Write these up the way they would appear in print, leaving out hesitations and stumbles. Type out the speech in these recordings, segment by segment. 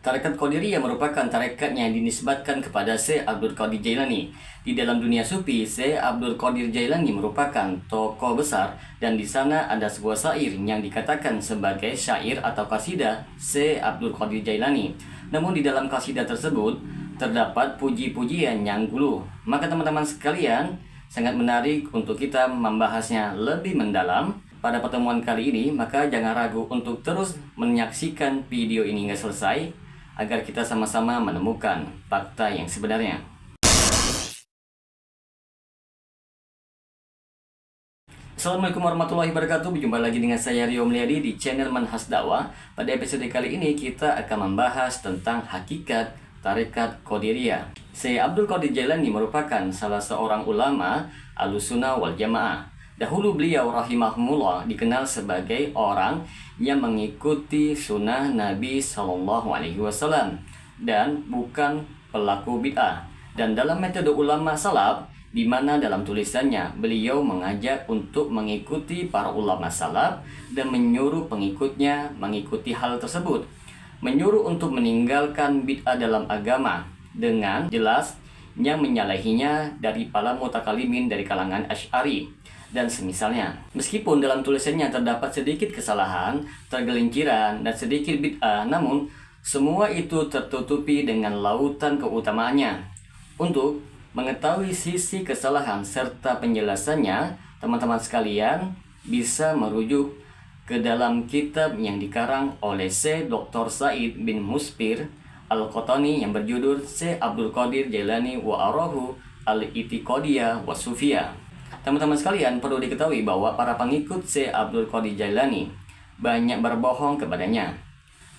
Tarekat Qadiriyah merupakan tarekat yang dinisbatkan kepada Syekh Abdul Qadir Jailani. Di dalam dunia sufi, Syekh Abdul Qadir Jailani merupakan tokoh besar dan di sana ada sebuah syair yang dikatakan sebagai syair atau kasidah Syekh Abdul Qadir Jailani. Namun di dalam kasidah tersebut terdapat puji-pujian yang gulu. Maka teman-teman sekalian, sangat menarik untuk kita membahasnya lebih mendalam. Pada pertemuan kali ini, maka jangan ragu untuk terus menyaksikan video ini hingga selesai agar kita sama-sama menemukan fakta yang sebenarnya. Assalamualaikum warahmatullahi wabarakatuh. Berjumpa lagi dengan saya Rio Mulyadi di channel Manhaj Dakwah. Pada episode kali ini kita akan membahas tentang hakikat tarekat Qadiriyah. Syekh Abdul Qadir Jailani merupakan salah seorang ulama Ahlussunnah wal Jamaah. Dahulu beliau rahimahumullah dikenal sebagai orang yang mengikuti sunnah Nabi SAW dan bukan pelaku bid'ah. Dan dalam metode ulama salaf, di mana dalam tulisannya beliau mengajak untuk mengikuti para ulama salaf dan menyuruh pengikutnya mengikuti hal tersebut. Menyuruh untuk meninggalkan bid'ah dalam agama dengan jelas yang menyalahinya dari para mutakalimin dari kalangan Asy'ari dan semisalnya. Meskipun dalam tulisannya terdapat sedikit kesalahan, tergelinciran, dan sedikit bid'ah, namun semua itu tertutupi dengan lautan keutamaannya. Untuk mengetahui sisi kesalahan serta penjelasannya, teman-teman sekalian bisa merujuk ke dalam kitab yang dikarang oleh Syekh Dr. Said bin Muspir Al-Qotani yang berjudul Syekh Abdul Qadir Jailani wa Arahu Al-Itiqadiyah wa Sufiyah. Teman-teman sekalian, perlu diketahui bahwa para pengikut Syekh Abdul Qadir Jailani banyak berbohong kepadanya,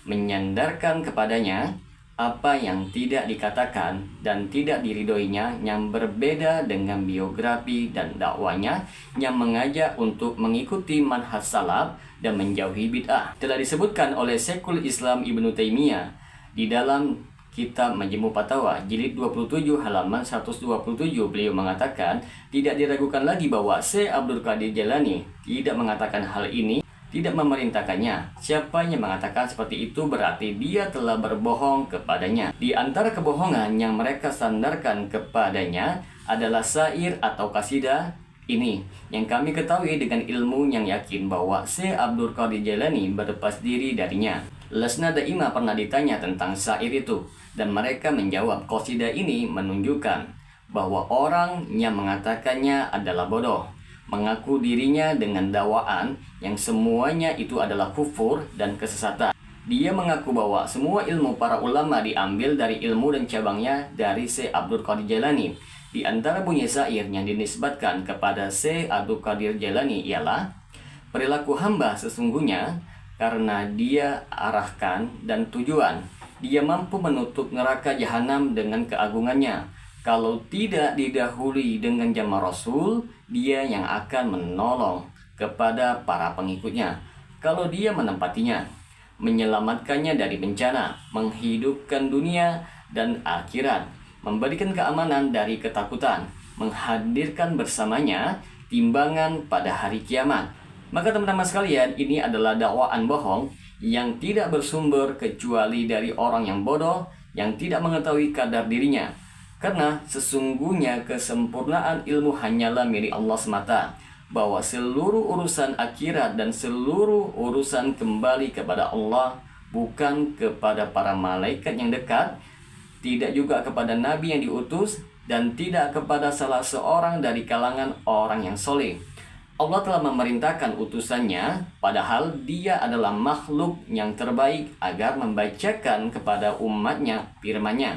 menyandarkan kepadanya apa yang tidak dikatakan dan tidak diridhoinya, yang berbeda dengan biografi dan dakwanya yang mengajak untuk mengikuti manhaj salaf dan menjauhi bid'ah. Telah disebutkan oleh Syekhul Islam Ibnu Taimiyah di dalam kitab Majmu' Fatawa jilid 27 halaman 127, beliau mengatakan tidak diragukan lagi bahwa Syekh Abdul Qadir Jailani tidak mengatakan hal ini, tidak memerintahkannya. Siapa yang mengatakan seperti itu berarti dia telah berbohong kepadanya. Di antara kebohongan yang mereka sandarkan kepadanya adalah syair atau kasidah ini yang kami ketahui dengan ilmu yang yakin bahwa Syekh Abdul Qadir Jailani berlepas diri darinya. Lesna Daimah pernah ditanya tentang syair itu dan mereka menjawab, qasidah ini menunjukkan bahwa orang yang mengatakannya adalah bodoh, mengaku dirinya dengan dakwaan yang semuanya itu adalah kufur dan kesesatan. Dia mengaku bahwa semua ilmu para ulama diambil dari ilmu dan cabangnya dari Syekh Abdul Qadir Jailani. Di antara bunyi syair yang dinisbatkan kepada Syekh Abdul Qadir Jailani ialah, perilaku hamba sesungguhnya karena dia arahkan dan tujuan, dia mampu menutup neraka jahanam dengan keagungannya. Kalau tidak didahului dengan jamaah Rasul, dia yang akan menolong kepada para pengikutnya. Kalau dia menempatinya, menyelamatkannya dari bencana, menghidupkan dunia dan akhirat, memberikan keamanan dari ketakutan, menghadirkan bersamanya timbangan pada hari kiamat. Maka teman-teman sekalian, ini adalah dakwaan bohong yang tidak bersumber kecuali dari orang yang bodoh, yang tidak mengetahui kadar dirinya. Karena sesungguhnya kesempurnaan ilmu hanyalah milik Allah semata, bahwa seluruh urusan akhirat dan seluruh urusan kembali kepada Allah, bukan kepada para malaikat yang dekat, tidak juga kepada nabi yang diutus, dan tidak kepada salah seorang dari kalangan orang yang soleh. Allah telah memerintahkan utusannya, padahal dia adalah makhluk yang terbaik, agar membacakan kepada umatnya firman-Nya.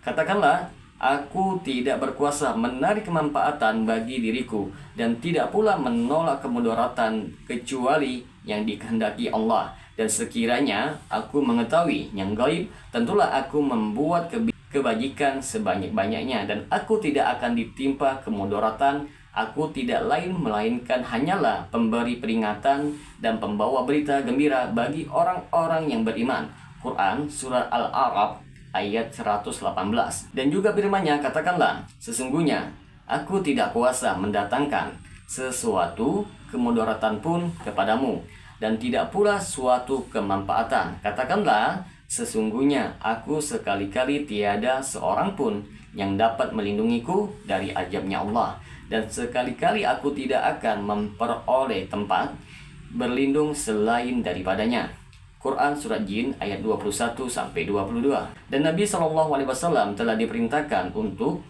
Katakanlah, aku tidak berkuasa menarik kemanfaatan bagi diriku, dan tidak pula menolak kemudaratan kecuali yang dikehendaki Allah. Dan sekiranya aku mengetahui yang gaib, tentulah aku membuat kebajikan sebanyak-banyaknya, dan aku tidak akan ditimpa kemudaratan. Aku tidak lain melainkan hanyalah pemberi peringatan dan pembawa berita gembira bagi orang-orang yang beriman. Quran Surah Al-A'raf ayat 118. Dan juga firman-Nya, katakanlah, sesungguhnya aku tidak kuasa mendatangkan sesuatu kemudaratan pun kepadamu, dan tidak pula suatu kemanfaatan. Katakanlah, Sesungguhnya aku sekali-kali tiada seorang pun yang dapat melindungiku dari azabnya Allah, dan sekali-kali aku tidak akan memperoleh tempat berlindung selain daripadanya. Quran Surat Jin ayat 21-22. Dan Nabi SAW telah diperintahkan untuk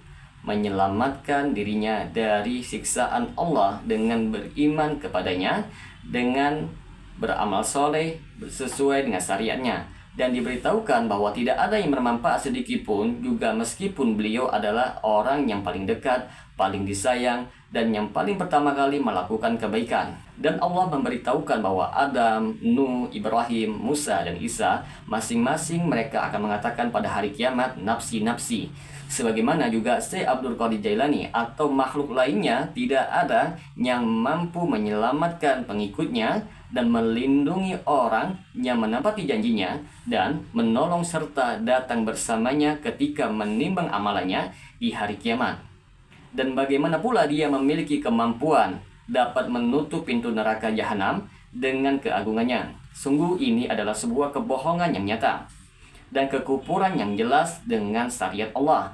menyelamatkan dirinya dari siksaan Allah dengan beriman kepadanya, dengan beramal soleh sesuai dengan syariatnya, dan diberitahukan bahwa tidak ada yang bermanfaat sedikit pun, juga meskipun beliau adalah orang yang paling dekat, paling disayang, dan yang paling pertama kali melakukan kebaikan. Dan Allah memberitahukan bahwa Adam, Nuh, Ibrahim, Musa, dan Isa masing-masing mereka akan mengatakan pada hari kiamat, nafsi, nafsi. Sebagaimana juga Syekh Abdul Qadir Jailani atau makhluk lainnya tidak ada yang mampu menyelamatkan pengikutnya dan melindungi orang yang menepati janjinya dan menolong serta datang bersamanya ketika menimbang amalannya di hari kiamat. Dan bagaimana pula dia memiliki kemampuan dapat menutup pintu neraka jahanam dengan keagungannya. Sungguh ini adalah sebuah kebohongan yang nyata dan kekufuran yang jelas dengan syariat Allah,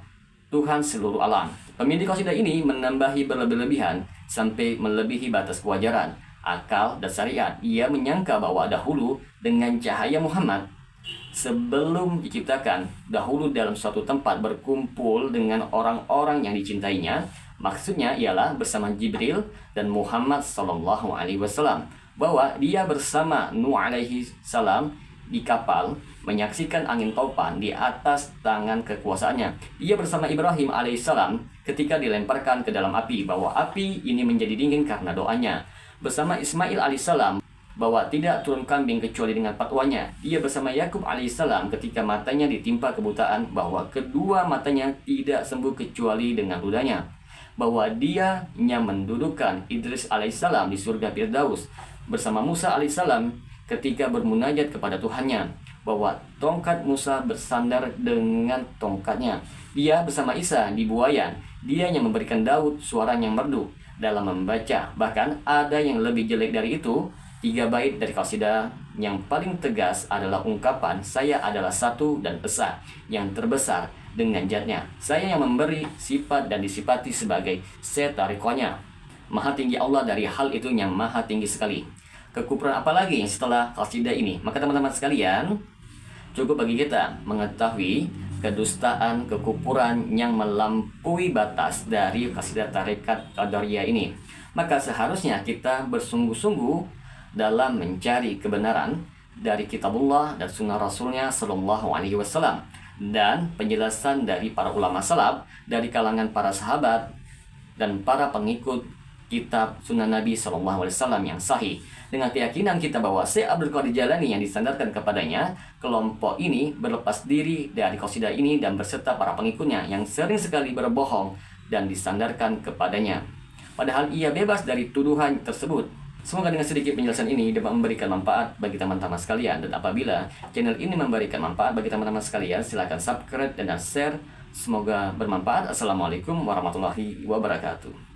Tuhan seluruh alam. Pemilik qasidah ini menambahi berlebih-lebihan sampai melebihi batas kewajaran, akal, dan syariat. Ia menyangka bahwa dahulu dengan cahaya Muhammad sebelum diciptakan, dahulu dalam suatu tempat berkumpul dengan orang-orang yang dicintainya. Maksudnya ialah bersama Jibril dan Muhammad SAW, bahwa dia bersama Nuh alaihi salam di kapal menyaksikan angin topan di atas tangan kekuasaannya. Ia bersama Ibrahim alaihissalam ketika dilemparkan ke dalam api, bahwa api ini menjadi dingin karena doanya. Bersama Ismail alaihissalam bahwa tidak turun kambing kecuali dengan fatwanya. Ia bersama Yakub alaihissalam ketika matanya ditimpa kebutaan, bahwa kedua matanya tidak sembuh kecuali dengan ludahnya. Bahwa dia yang mendudukkan Idris alaihissalam di surga Firdaus. Bersama Musa alaihissalam ketika bermunajat kepada Tuhannya, bahwa tongkat Musa bersandar dengan tongkatnya. Dia bersama Isa di buayan. Dia yang memberikan Daud suara yang merdu dalam membaca. Bahkan ada yang lebih jelek dari itu. 3 bait dari qasidah yang paling tegas adalah ungkapan, saya adalah satu dan esa yang terbesar dengan zatnya. Saya yang memberi sifat dan disifati sebagai setarikonya. Maha tinggi Allah dari hal itu yang maha tinggi sekali. Kekufuran apa lagi setelah qasidah ini? Maka teman-teman sekalian, cukup bagi kita mengetahui kedustaan, kekufuran yang melampaui batas dari qasidah tarekat Qadariyah ini. Maka seharusnya kita bersungguh-sungguh dalam mencari kebenaran dari kitabullah dan sunnah rasulnya sallallahu alaihi wasallam, dan penjelasan dari para ulama salaf dari kalangan para sahabat dan para pengikut kitab sunnah Nabi sallallahu alaihi wasallam yang sahih, dengan keyakinan kita bahwa Syekh Abdul Qadir Jailani yang disandarkan kepadanya, kelompok ini berlepas diri dari qasidah ini dan berserta para pengikutnya yang sering sekali berbohong dan disandarkan kepadanya, padahal ia bebas dari tuduhan tersebut. Semoga dengan sedikit penjelasan ini dapat memberikan manfaat bagi teman-teman sekalian. Dan apabila channel ini memberikan manfaat bagi teman-teman sekalian, silakan subscribe dan share. Semoga bermanfaat. Assalamualaikum warahmatullahi wabarakatuh.